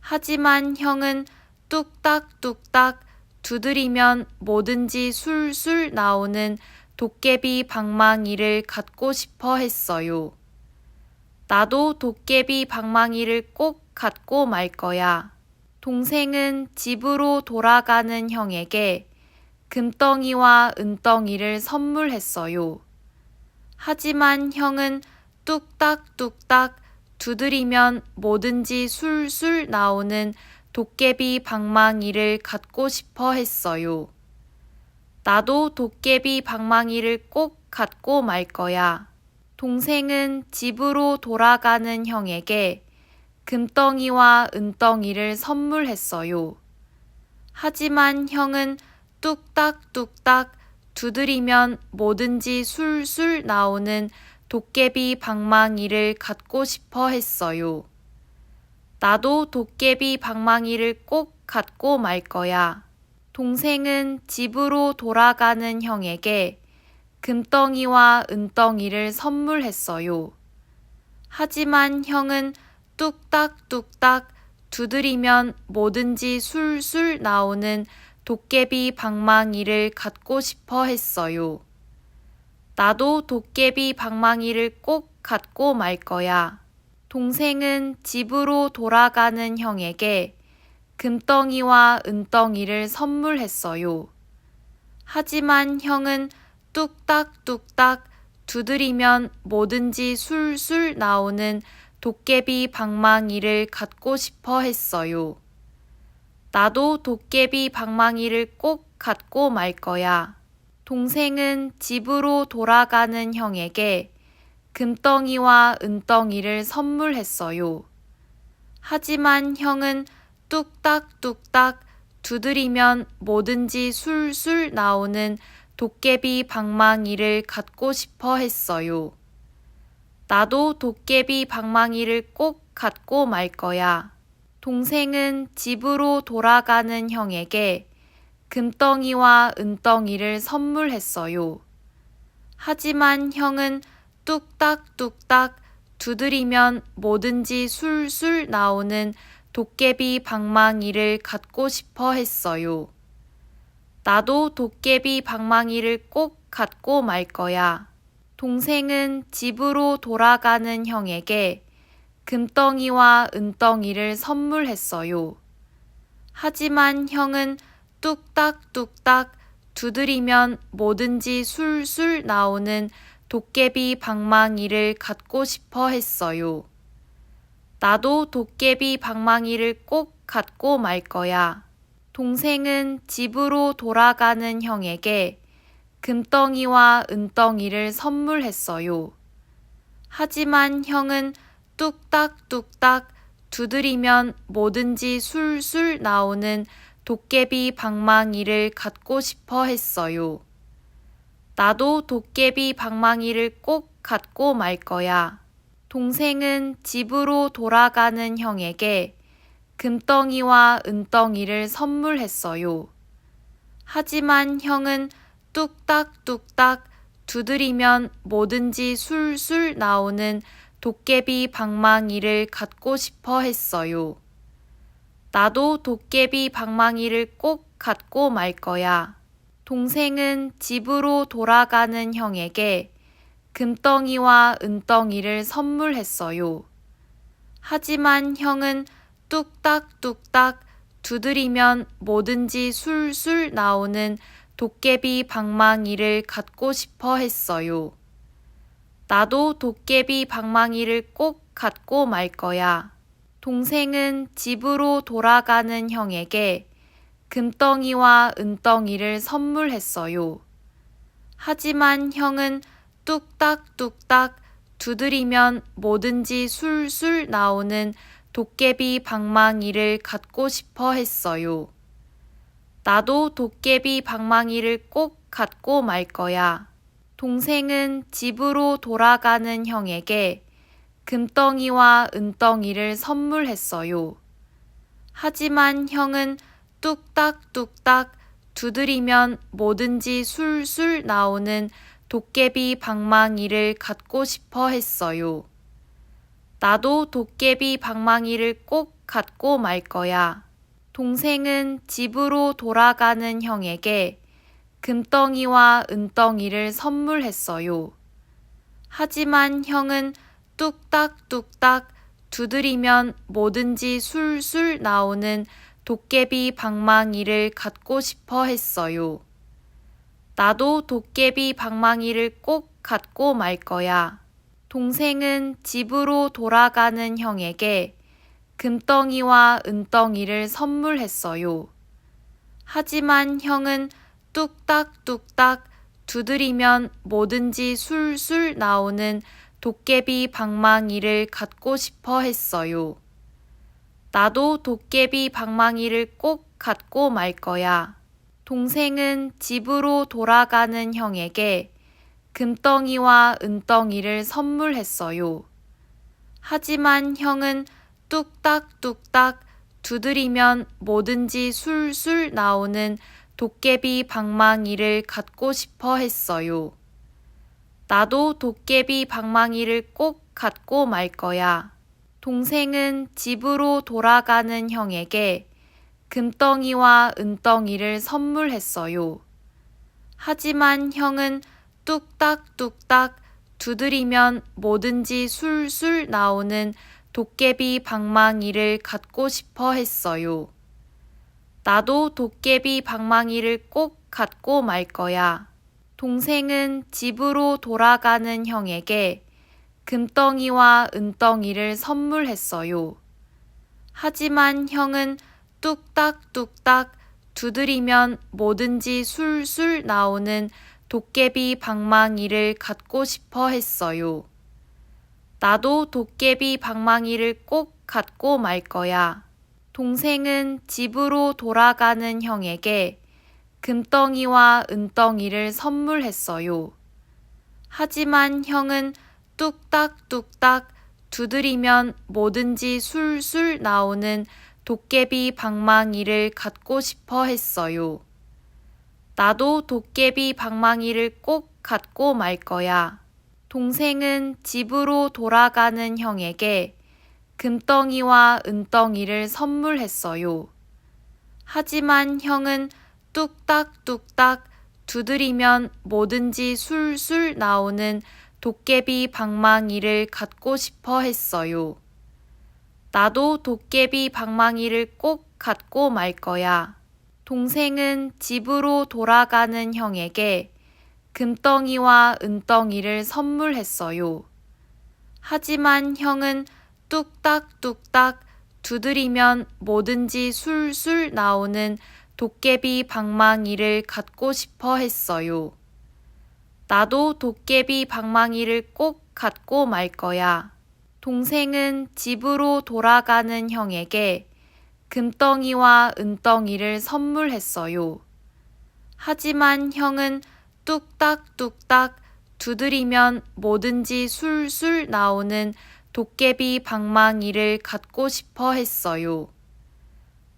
하지만 형은 뚝딱뚝딱 두드리면 뭐든지 술술 나오는 도깨비 방망이를 갖고 싶어 했어요. 나도 도깨비 방망이를 꼭 갖고 말 거야. 동생은 집으로 돌아가는 형에게 금덩이와 은덩이를 선물했어요. 하지만 형은 뚝딱뚝딱 두드리면 뭐든지 술술 나오는 도깨비 방망이를 갖고 싶어 했어요. 나도 도깨비 방망이를 꼭 갖고 말 거야. 동생은 집으로 돌아가는 형에게 금덩이와 은덩이를 선물했어요. 하지만 형은 뚝딱뚝딱 두드리면 뭐든지 술술 나오는 도깨비 방망이를 갖고 싶어 했어요. 나도 도깨비 방망이를 꼭 갖고 말 거야. 동생은 집으로 돌아가는 형에게 금덩이와 은덩이를 선물했어요. 하지만 형은 뚝딱뚝딱 두드리면 뭐든지 술술 나오는 도깨비 방망이를 갖고 싶어 했어요. 나도 도깨비 방망이를 꼭 갖고 말 거야. 동생은 집으로 돌아가는 형에게 금덩이와 은덩이를 선물했어요. 하지만 형은 뚝딱뚝딱 두드리면 뭐든지 술술 나오는 도깨비 방망이를 갖고 싶어 했어요. 나도 도깨비 방망이를 꼭 갖고 말 거야. 동생은 집으로 돌아가는 형에게 금덩이와 은덩이를 선물했어요. 하지만 형은 뚝딱뚝딱 두드리면 뭐든지 술술 나오는 도깨비 방망이를 갖고 싶어 했어요. 나도 도깨비 방망이를 꼭 갖고 말 거야. 동생은 집으로 돌아가는 형에게 금덩이와 은덩이를 선물했어요. 하지만 형은 뚝딱뚝딱 두드리면 뭐든지 술술 나오는 도깨비 방망이를 갖고 싶어 했어요. 나도 도깨비 방망이를 꼭 갖고 말 거야. 동생은 집으로 돌아가는 형에게 금덩이와 은덩이를 선물했어요. 하지만 형은 뚝딱뚝딱 두드리면 뭐든지 술술 나오는 도깨비 방망이를 갖고 싶어 했어요. 나도 도깨비 방망이를 꼭 갖고 말 거야. 동생은 집으로 돌아가는 형에게 금덩이와 은덩이를 선물했어요. 하지만 형은 뚝딱뚝딱 두드리면 뭐든지 술술 나오는 도깨비 방망이를 갖고 싶어 했어요. 나도 도깨비 방망이를 꼭 갖고 말 거야. 동생은 집으로 돌아가는 형에게 금덩이와 은덩이를 선물했어요. 하지만 형은 뚝딱뚝딱 두드리면 뭐든지 술술 나오는 도깨비 방망이를 갖고 싶어 했어요. 나도 도깨비 방망이를 꼭 갖고 말 거야. 동생은 집으로 돌아가는 형에게 금덩이와 은덩이를 선물했어요. 하지만 형은 뚝딱뚝딱 두드리면 뭐든지 술술 나오는 도깨비 방망이를 갖고 싶어 했어요. 나도 도깨비 방망이를 꼭 갖고 말 거야. 동생은 집으로 돌아가는 형에게 금덩이와 은덩이를 선물했어요. 하지만 형은 뚝딱뚝딱 두드리면 뭐든지 술술 나오는 도깨비 방망이를 갖고 싶어 했어요. 나도 도깨비 방망이를 꼭 갖고 말 거야. 동생은 집으로 돌아가는 형에게 금덩이와 은덩이를 선물했어요. 하지만 형은 뚝딱뚝딱 두드리면 뭐든지 술술 나오는 도깨비 방망이를 갖고 싶어 했어요. 나도 도깨비 방망이를 꼭 갖고 말 거야. 동생은 집으로 돌아가는 형에게 금덩이와 은덩이를 선물했어요. 하지만 형은 뚝딱뚝딱 두드리면 뭐든지 술술 나오는 도깨비 방망이를 갖고 싶어 했어요. 나도 도깨비 방망이를 꼭 갖고 말 거야. 동생은 집으로 돌아가는 형에게 금덩이와 은덩이를 선물했어요. 하지만 형은 뚝딱뚝딱 두드리면 뭐든지 술술 나오는 도깨비 방망이를 갖고 싶어 했어요. 나도 도깨비 방망이를 꼭 갖고 말 거야. 동생은 집으로 돌아가는 형에게 금덩이와 은덩이를 선물했어요. 하지만 형은 뚝딱뚝딱 두드리면 뭐든지 술술 나오는 도깨비 방망이를 갖고 싶어 했어요. 나도 도깨비 방망이를 꼭 갖고 말 거야. 동생은 집으로 돌아가는 형에게 금덩이와 은덩이를 선물했어요. 하지만 형은 뚝딱뚝딱 두드리면 뭐든지 술술 나오는 도깨비 방망이를 갖고 싶어 했어요. 나도 도깨비 방망이를 꼭 갖고 말 거야. 동생은 집으로 돌아가는 형에게 금덩이와 은덩이를 선물했어요. 하지만 형은 뚝딱뚝딱 두드리면 뭐든지 술술 나오는 도깨비 방망이를 갖고 싶어 했어요. 나도 도깨비 방망이를 꼭 갖고 말 거야. 동생은 집으로 돌아가는 형에게 금덩이와 은덩이를 선물했어요. 하지만 형은 뚝딱뚝딱 두드리면 뭐든지 술술 나오는 도깨비 방망이를 갖고 싶어 했어요. 나도 도깨비 방망이를 꼭 갖고 말 거야. 동생은 집으로 돌아가는 형에게 금덩이와 은덩이를 선물했어요. 하지만 형은 뚝딱뚝딱 두드리면 뭐든지 술술 나오는 도깨비 방망이를 갖고 싶어 했어요. 나도 도깨비 방망이를 꼭 갖고 말 거야. 동생은 집으로 돌아가는 형에게 금덩이와 은덩이를 선물했어요. 하지만 형은 뚝딱뚝딱 두드리면 뭐든지 술술 나오는 도깨비 방망이를 갖고 싶어 했어요. 나도 도깨비 방망이를 꼭 갖고 말 거야. 동생은 집으로 돌아가는 형에게 금덩이와 은덩이를 선물했어요. 하지만 형은 뚝딱뚝딱 두드리면 뭐든지 술술 나오는 도깨비 방망이를 갖고 싶어 했어요.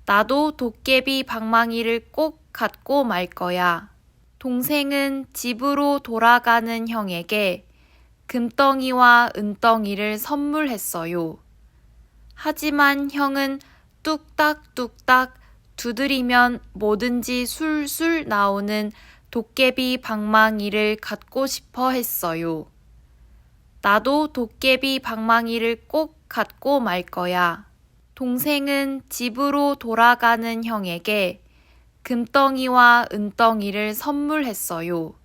나도 도깨비 방망이를 꼭 갖고 말 거야. 동생은 집으로 돌아가는 형에게 금덩이와 은덩이를 선물했어요. 하지만 형은 뚝딱뚝딱 두드리면 뭐든지 술술 나오는 도깨비 방망이를 갖고 싶어 했어요. 나도 도깨비 방망이를 꼭 갖고 말 거야. 동생은 집으로 돌아가는 형에게 금덩이와 은덩이를 선물했어요.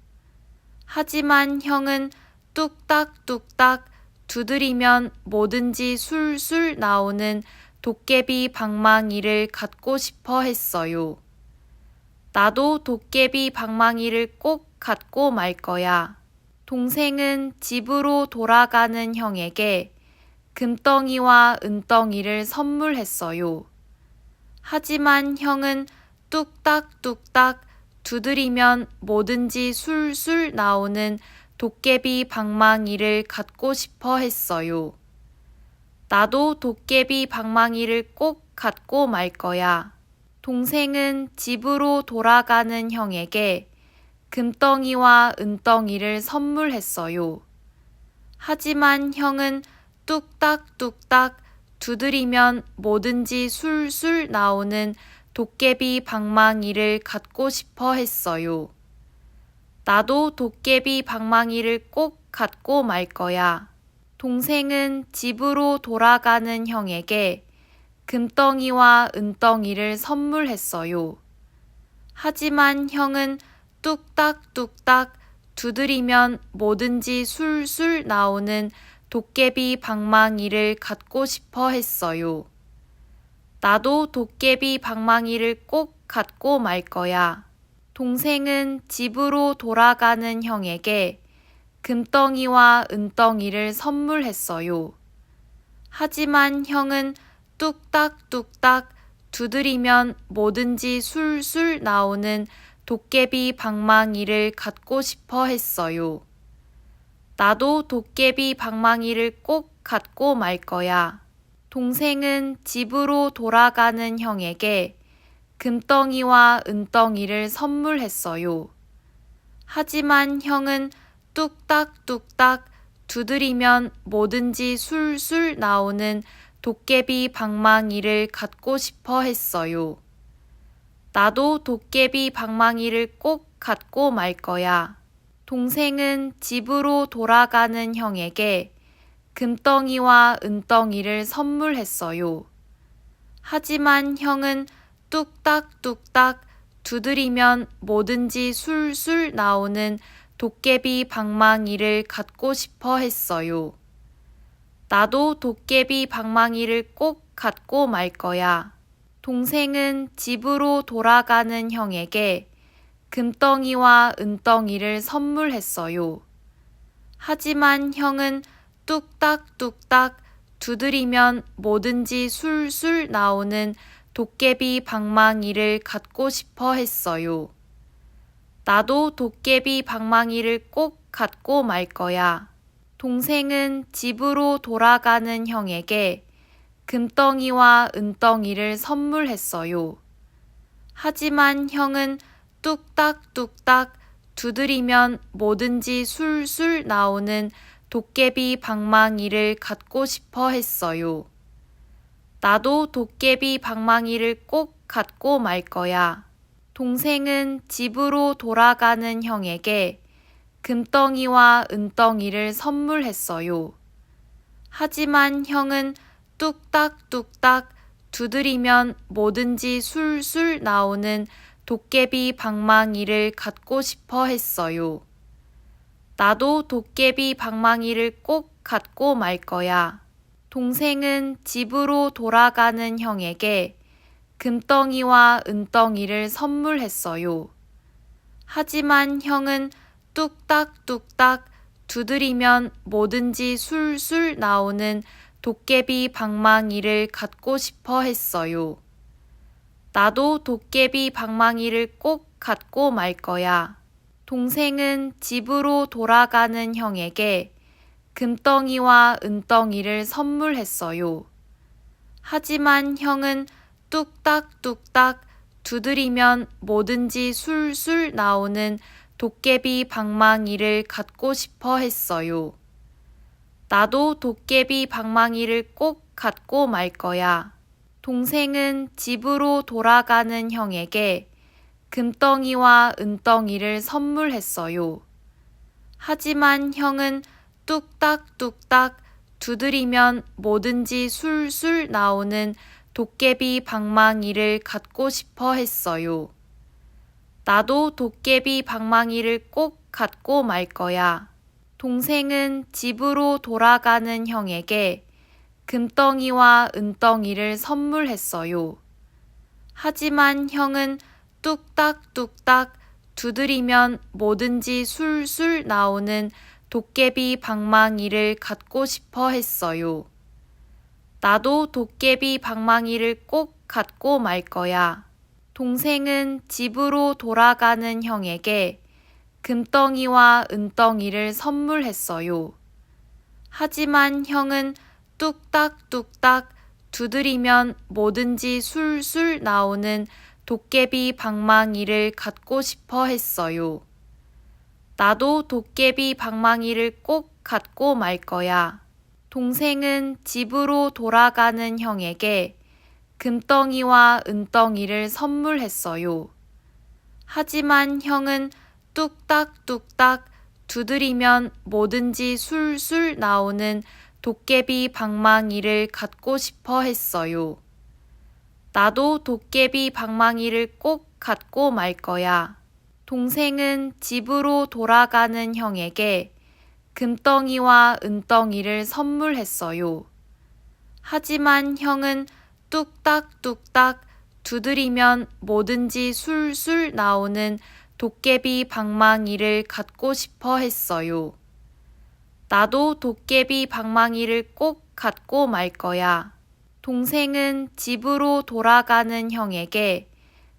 하지만 형은 뚝딱뚝딱 두드리면 뭐든지 술술 나오는 도깨비 방망이를 갖고 싶어 했어요. 나도 도깨비 방망이를 꼭 갖고 말 거야. 동생은 집으로 돌아가는 형에게 금덩이와 은덩이를 선물했어요. 하지만 형은 뚝딱뚝딱 두드리면 뭐든지 술술 나오는 도깨비 방망이를 갖고 싶어 했어요. 나도 도깨비 방망이를 꼭 갖고 말 거야. 동생은 집으로 돌아가는 형에게 금덩이와 은덩이를 선물했어요. 하지만 형은 뚝딱뚝딱 두드리면 뭐든지 술술 나오는 도깨비 방망이를 갖고 싶어 했어요. 나도 도깨비 방망이를 꼭 갖고 말 거야. 동생은 집으로 돌아가는 형에게 금덩이와 은덩이를 선물했어요. 하지만 형은 뚝딱뚝딱 두드리면 뭐든지 술술 나오는 도깨비 방망이를 갖고 싶어 했어요. 나도 도깨비 방망이를 꼭 갖고 말 거야. 동생은 집으로 돌아가는 형에게 금덩이와 은덩이를 선물했어요. 하지만 형은 뚝딱뚝딱 두드리면 뭐든지 술술 나오는 도깨비 방망이를 갖고 싶어 했어요. 나도 도깨비 방망이를 꼭 갖고 말 거야. 동생은 집으로 돌아가는 형에게 금덩이와 은덩이를 선물했어요. 하지만 형은 뚝딱뚝딱 두드리면 뭐든지 술술 나오는 도깨비 방망이를 갖고 싶어 했어요. 나도 도깨비 방망이를 꼭 갖고 말 거야. 동생은 집으로 돌아가는 형에게 금덩이와 은덩이를 선물했어요. 하지만 형은 뚝딱뚝딱 두드리면 뭐든지 술술 나오는 도깨비 방망이를 갖고 싶어 했어요. 나도 도깨비 방망이를 꼭 갖고 말 거야. 동생은 집으로 돌아가는 형에게 금덩이와 은덩이를 선물했어요. 하지만 형은 뚝딱뚝딱 두드리면 뭐든지 술술 나오는 도깨비 방망이를 갖고 싶어 했어요. 나도 도깨비 방망이를 꼭 갖고 말 거야. 동생은 집으로 돌아가는 형에게 금덩이와 은덩이를 선물했어요. 하지만 형은 뚝딱뚝딱 두드리면 뭐든지 술술 나오는 도깨비 방망이를 갖고 싶어 했어요. 나도 도깨비 방망이를 꼭 갖고 말 거야. 동생은 집으로 돌아가는 형에게 금덩이와 은덩이를 선물했어요. 하지만 형은 뚝딱뚝딱 두드리면 뭐든지 술술 나오는 도깨비 방망이를 갖고 싶어 했어요. 나도 도깨비 방망이를 꼭 갖고 말 거야. 동생은 집으로 돌아가는 형에게 금덩이와 은덩이를 선물했어요. 하지만 형은 뚝딱뚝딱 두드리면 뭐든지 술술 나오는 도깨비 방망이를 갖고 싶어 했어요. 나도 도깨비 방망이를 꼭 갖고 말 거야. 동생은 집으로 돌아가는 형에게 금덩이와 은덩이를 선물했어요. 하지만 형은 뚝딱뚝딱 두드리면 뭐든지 술술 나오는 도깨비 방망이를 갖고 싶어 했어요. 나도 도깨비 방망이를 꼭 갖고 말 거야. 동생은 집으로 돌아가는 형에게 금덩이와 은덩이를 선물했어요. 하지만 형은 뚝딱뚝딱 두드리면 뭐든지 술술 나오는 도깨비 방망이를 갖고 싶어 했어요. 나도 도깨비 방망이를 꼭 갖고 말 거야. 동생은 집으로 돌아가는 형에게 금덩이와 은덩이를 선물했어요. 하지만 형은 뚝딱뚝딱 두드리면 뭐든지 술술 나오는 도깨비 방망이를 갖고 싶어 했어요. 나도 도깨비 방망이를 꼭 갖고 말 거야. 동생은 집으로 돌아가는 형에게 금덩이와 은덩이를 선물했어요. 하지만 형은 뚝딱뚝딱 두드리면 뭐든지 술술 나오는 도깨비 방망이를 갖고 싶어 했어요. 나도 도깨비 방망이를 꼭 갖고 말 거야. 동생은 집으로 돌아가는 형에게 금덩이와 은덩이를 선물했어요. 하지만 형은 뚝딱뚝딱 두드리면 뭐든지 술술 나오는 도깨비 방망이를 갖고 싶어 했어요. 나도 도깨비 방망이를 꼭 갖고 말 거야. 동생은 집으로 돌아가는 형에게 금덩이와 은덩이를 선물했어요. 하지만 형은 뚝딱뚝딱 두드리면 뭐든지 술술 나오는 도깨비 방망이를 갖고 싶어 했어요. 나도 도깨비 방망이를 꼭 갖고 말 거야. 동생은 집으로 돌아가는 형에게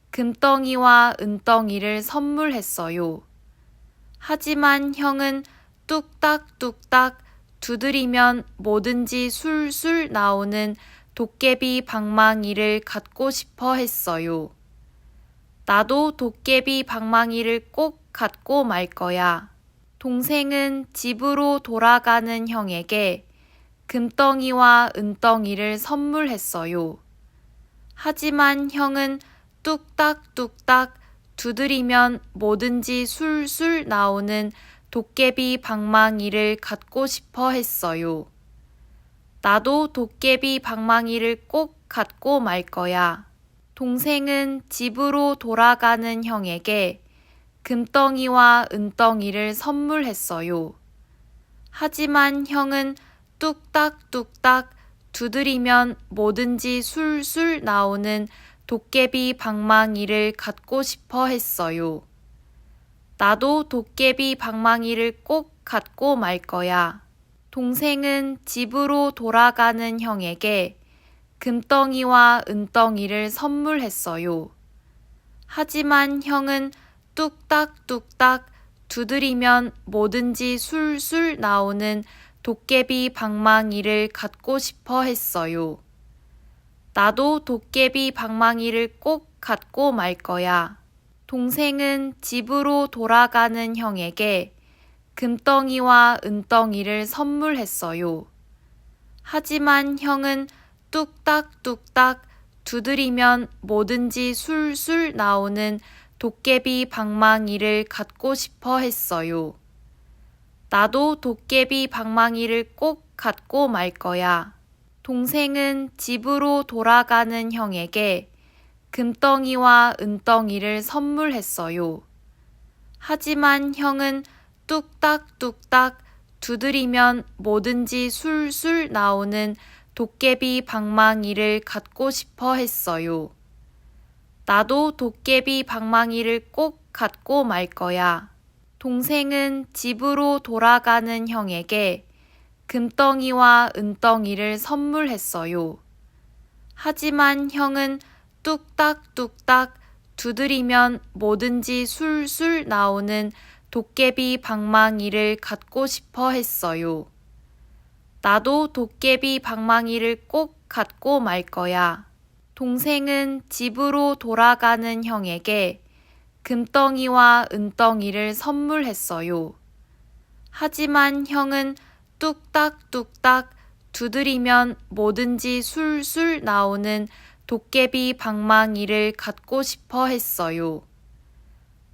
금덩이와 은덩이를 선물했어요. 하지만 형은 뚝딱뚝딱 두드리면 뭐든지 술술 나오는 도깨비 방망이를 갖고 싶어 했어요. 나도 도깨비 방망이를 꼭 갖고 말 거야. 동생은 집으로 돌아가는 형에게 금덩이와 은덩이를 선물했어요. 하지만 형은 뚝딱뚝딱 두드리면 뭐든지 술술 나오는 도깨비 방망이를 갖고 싶어 했어요. 나도 도깨비 방망이를 꼭 갖고 말 거야. 동생은 집으로 돌아가는 형에게 금덩이와 은덩이를 선물했어요. 하지만 형은 뚝딱뚝딱 두드리면 뭐든지 술술 나오는 도깨비 방망이를 갖고 싶어 했어요. 나도 도깨비 방망이를 꼭 갖고 말 거야. 동생은 집으로 돌아가는 형에게 금덩이와 은덩이를 선물했어요. 하지만 형은 뚝딱뚝딱 두드리면 뭐든지 술술 나오는 도깨비 방망이를 갖고 싶어 했어요. 나도 도깨비 방망이를 꼭 갖고 말 거야. 동생은 집으로 돌아가는 형에게 금덩이와 은덩이를 선물했어요. 하지만 형은 뚝딱뚝딱 두드리면 뭐든지 술술 나오는 도깨비 방망이를 갖고 싶어 했어요. 나도 도깨비 방망이를 꼭 갖고 말 거야. 동생은 집으로 돌아가는 형에게 금덩이와 은덩이를 선물했어요. 하지만 형은 뚝딱뚝딱 두드리면 뭐든지 술술 나오는 도깨비 방망이를 갖고 싶어 했어요. 나도 도깨비 방망이를 꼭 갖고 말 거야. 동생은 집으로 돌아가는 형에게 금덩이와 은덩이를 선물했어요. 하지만 형은 뚝딱뚝딱 두드리면 뭐든지 술술 나오는 도깨비 방망이를 갖고 싶어 했어요. 나도 도깨비 방망이를 꼭 갖고 말 거야. 동생은 집으로 돌아가는 형에게 금덩이와 은덩이를 선물했어요. 하지만 형은 뚝딱뚝딱 두드리면 뭐든지 술술 나오는 도깨비 방망이를 갖고 싶어 했어요.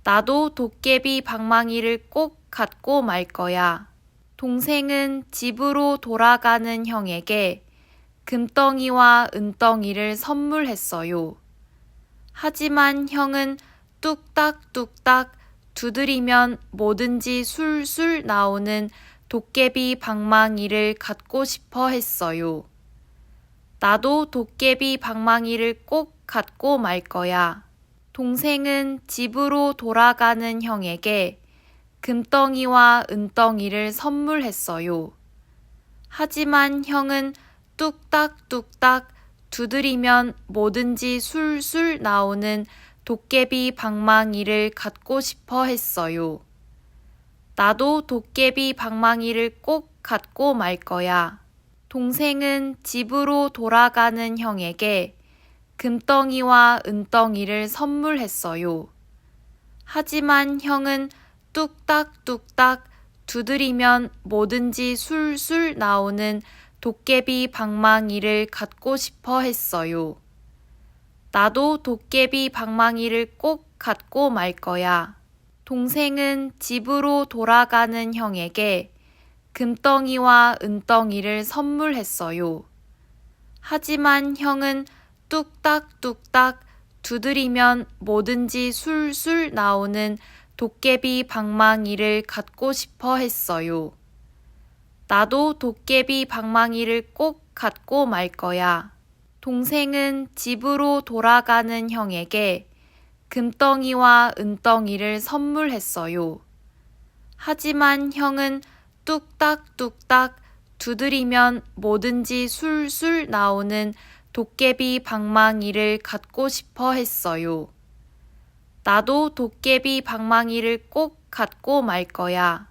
나도 도깨비 방망이를 꼭 갖고 말 거야. 동생은 집으로 돌아가는 형에게 금덩이와 은덩이를 선물했어요. 하지만 형은 뚝딱뚝딱 두드리면 뭐든지 술술 나오는 도깨비 방망이를 갖고 싶어 했어요. 나도 도깨비 방망이를 꼭 갖고 말 거야. 동생은 집으로 돌아가는 형에게 금덩이와 은덩이를 선물했어요. 하지만 형은 뚝딱뚝딱 두드리면 뭐든지 술술 나오는 도깨비 방망이를 갖고 싶어 했어요. 나도 도깨비 방망이를 꼭 갖고 말 거야. 동생은 집으로 돌아가는 형에게 금덩이와 은덩이를 선물했어요. 하지만 형은 뚝딱뚝딱 두드리면 뭐든지 술술 나오는 도깨비 방망이를 갖고 싶어 했어요. 나도 도깨비 방망이를 꼭 갖고 말 거야. 동생은 집으로 돌아가는 형에게 금덩이와 은덩이를 선물했어요. 하지만 형은 뚝딱뚝딱 두드리면 뭐든지 술술 나오는 도깨비 방망이를 갖고 싶어 했어요. 나도 도깨비 방망이를 꼭 갖고 말 거야. 동생은 집으로 돌아가는 형에게 금덩이와 은덩이를 선물했어요. 하지만 형은 뚝딱뚝딱 두드리면 뭐든지 술술 나오는 도깨비 방망이를 갖고 싶어 했어요. 나도 도깨비 방망이를 꼭 갖고 말 거야.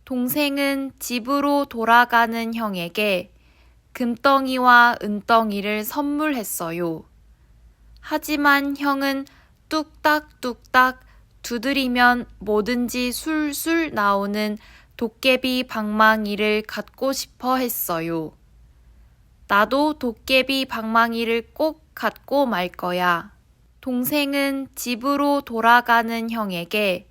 동생은 집으로 돌아가는 형에게 금덩이와 은덩이를 선물했어요. 하지만 형은 뚝딱뚝딱 두드리면 뭐든지 술술 나오는 도깨비 방망이를 갖고 싶어 했어요. 나도 도깨비 방망이를 꼭 갖고 말 거야. 동생은 집으로 돌아가는 형에게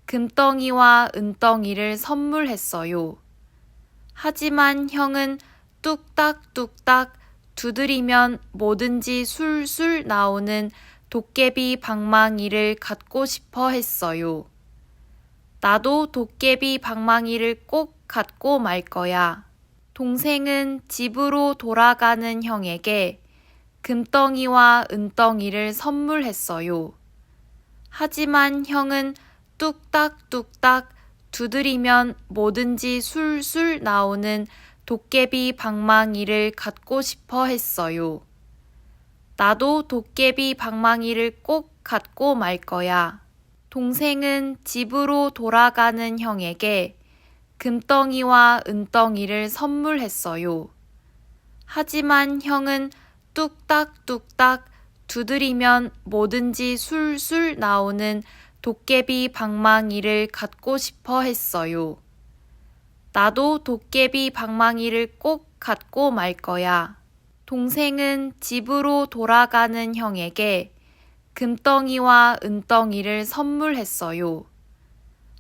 금덩이와 은덩이를 선물했어요. 하지만 형은 뚝딱뚝딱 두드리면 뭐든지 술술 나오는 도깨비 방망이를 갖고 싶어 했어요. 나도 도깨비 방망이를 꼭 갖고 말 거야. 동생은 집으로 돌아가는 형에게 금덩이와 은덩이를 선물했어요. 하지만 형은 뚝딱뚝딱 두드리면 뭐든지 술술 나오는 도깨비 방망이를 갖고 싶어 했어요. 나도 도깨비 방망이를 꼭 갖고 말 거야. 동생은 집으로 돌아가는 형에게 금덩이와 은덩이를 선물했어요. 하지만 형은 뚝딱뚝딱 두드리면 뭐든지 술술 나오는 도깨비 방망이를 갖고 싶어 했어요. 나도 도깨비 방망이를 꼭 갖고 말 거야. 동생은 집으로 돌아가는 형에게 금덩이와 은덩이를 선물했어요.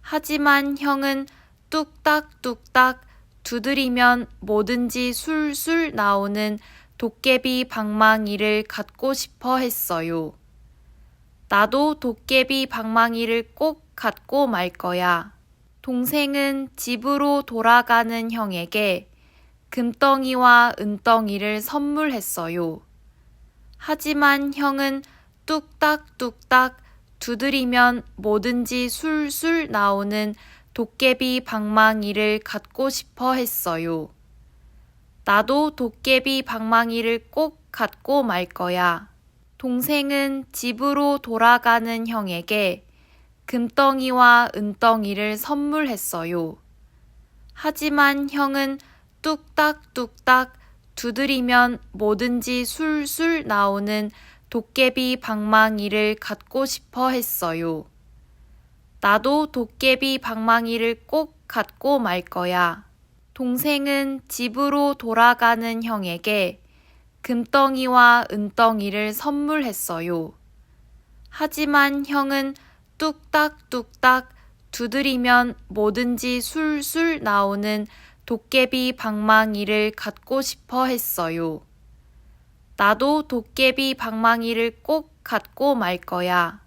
하지만 형은 뚝딱뚝딱 두드리면 뭐든지 술술 나오는 도깨비 방망이를 갖고 싶어 했어요. 나도 도깨비 방망이를 꼭 갖고 말 거야. 동생은 집으로 돌아가는 형에게 금덩이와 은덩이를 선물했어요. 하지만 형은 뚝딱뚝딱 두드리면 뭐든지 술술 나오는 도깨비 방망이를 갖고 싶어 했어요. 나도 도깨비 방망이를 꼭 갖고 말 거야. 동생은 집으로 돌아가는 형에게 금덩이와 은덩이를 선물했어요. 하지만 형은 뚝딱뚝딱 두드리면 뭐든지 술술 나오는 도깨비 방망이를 갖고 싶어 했어요. 나도 도깨비 방망이를 꼭 갖고 말 거야. 동생은 집으로 돌아가는 형에게 금덩이와 은덩이를 선물했어요. 하지만 형은 뚝딱뚝딱 두드리면 뭐든지 술술 나오는 도깨비 방망이를 갖고 싶어 했어요. 나도 도깨비 방망이를 꼭 갖고 말 거야.